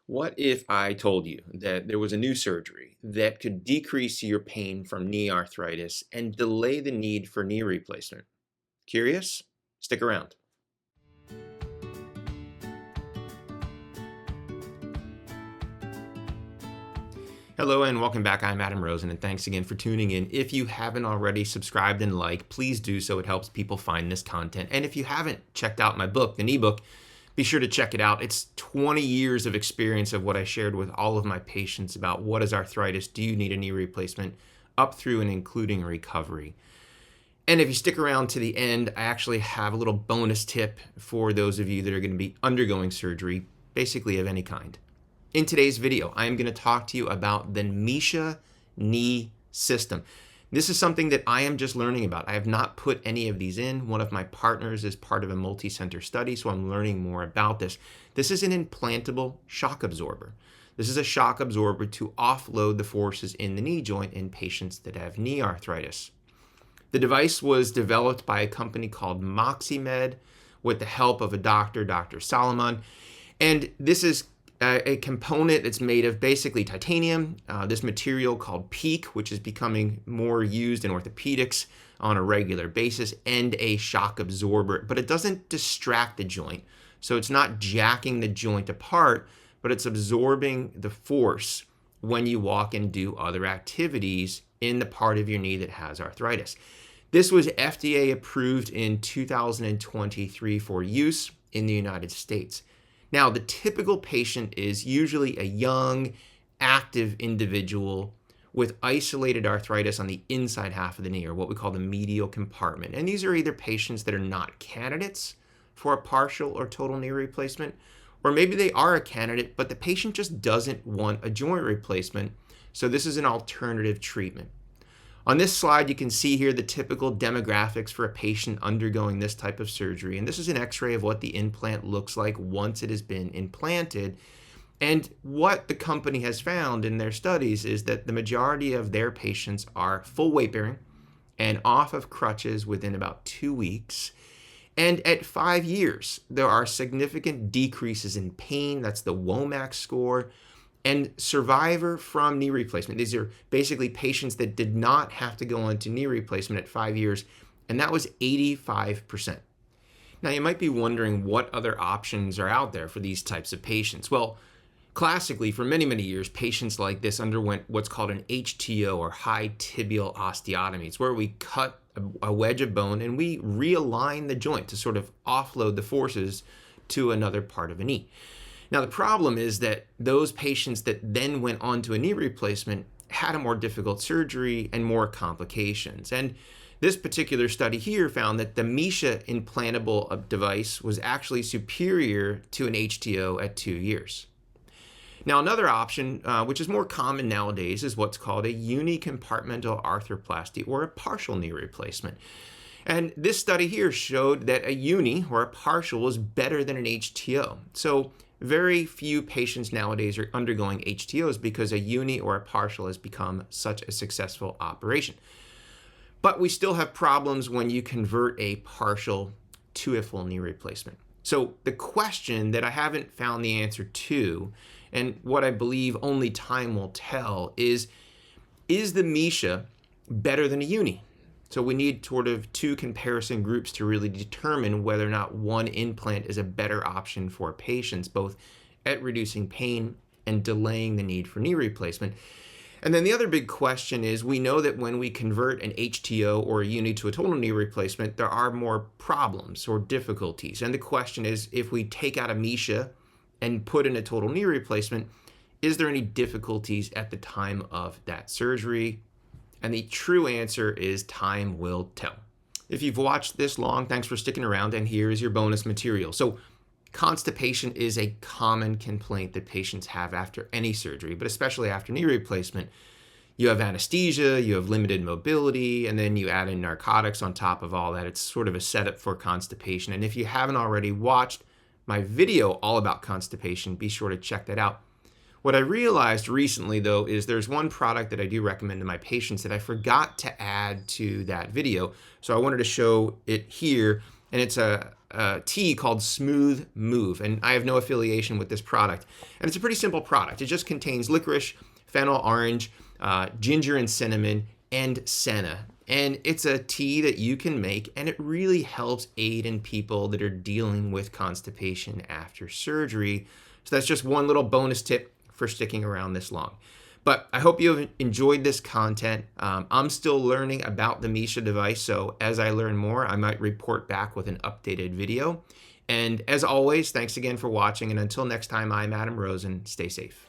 What if I told you that there was a new surgery that could decrease your pain from knee arthritis and delay the need for knee replacement? Curious? Stick around. Hello and welcome back. I'm Adam Rosen, and thanks again for tuning in. If you haven't already subscribed and liked, please do so. It helps people find this content. And if you haven't checked out my book, the knee book, be sure to check it out. It's 20 years of experience of what I shared with all of my patients about what is arthritis, do you need a knee replacement, up through and including recovery. And if you stick around to the end, I actually have a little bonus tip for those of you that are going to be undergoing surgery, basically of any kind. In today's video, I am going to talk to you about the Misha Knee System. This is something that I am just learning about. I have not put any of these in. One of my partners is part of a multi-center study, so I'm learning more about this. This is an implantable shock absorber. This is a shock absorber to offload the forces in the knee joint in patients that have knee arthritis. The device was developed by a company called MoxyMed with the help of a doctor, Dr. Solomon, and this is a component that's made of basically titanium, this material called PEEK, which is becoming more used in orthopedics on a regular basis, and a shock absorber. But it doesn't distract the joint. So it's not jacking the joint apart, but it's absorbing the force when you walk and do other activities in the part of your knee that has arthritis. This was FDA approved in 2023 for use in the United States. Now, the typical patient is usually a young, active individual with isolated arthritis on the inside half of the knee, or what we call the medial compartment. And these are either patients that are not candidates for a partial or total knee replacement, or maybe they are a candidate, but the patient just doesn't want a joint replacement. So this is an alternative treatment. On this slide, you can see here the typical demographics for a patient undergoing this type of surgery. And this is an x-ray of what the implant looks like once it has been implanted. And what the company has found in their studies is that the majority of their patients are full weight bearing and off of crutches within about 2 weeks. And at 5 years, there are significant decreases in pain. That's the WOMAC score. And survivor from knee replacement. These are basically patients that did not have to go on to knee replacement at 5 years, and that was 85%. Now, you might be wondering what other options are out there for these types of patients. Well, classically, for many, many years, patients like this underwent what's called an HTO, or high tibial osteotomy. It's where we cut a wedge of bone and we realign the joint to sort of offload the forces to another part of a knee. Now, the problem is that those patients that then went on to a knee replacement had a more difficult surgery and more complications. And this particular study here found that the Misha implantable device was actually superior to an HTO at 2 years. Now, another option, which is more common nowadays, is what's called a unicompartmental arthroplasty, or a partial knee replacement. And this study here showed that a uni, or a partial, was better than an HTO. So very few patients nowadays are undergoing HTOs because a uni or a partial has become such a successful operation. But we still have problems when you convert a partial to a full knee replacement. So the question that I haven't found the answer to, and what I believe only time will tell, is the Misha better than a uni? So we need sort of two comparison groups to really determine whether or not one implant is a better option for patients, both at reducing pain and delaying the need for knee replacement. And then the other big question is, we know that when we convert an HTO or a uni to a total knee replacement, there are more problems or difficulties. And the question is, if we take out a Misha and put in a total knee replacement, is there any difficulties at the time of that surgery? And the true answer is time will tell. If you've watched this long, thanks for sticking around, and here is your bonus material. So constipation is a common complaint that patients have after any surgery, but especially after knee replacement. You have anesthesia, you have limited mobility, and then you add in narcotics on top of all that. It's sort of a setup for constipation. And if you haven't already watched my video all about constipation, be sure to check that out. What I realized recently, though, is there's one product that I do recommend to my patients that I forgot to add to that video. So I wanted to show it here, and it's a tea called Smooth Move, and I have no affiliation with this product. And it's a pretty simple product. It just contains licorice, fennel orange, ginger and cinnamon, and senna. And it's a tea that you can make, and it really helps aid in people that are dealing with constipation after surgery. So that's just one little bonus tip for sticking around this long. But I hope you have enjoyed this content. I'm still learning about the Misha device, so as I learn more, I might report back with an updated video. And as always, thanks again for watching, and until next time, I'm Adam Rosen. Stay safe.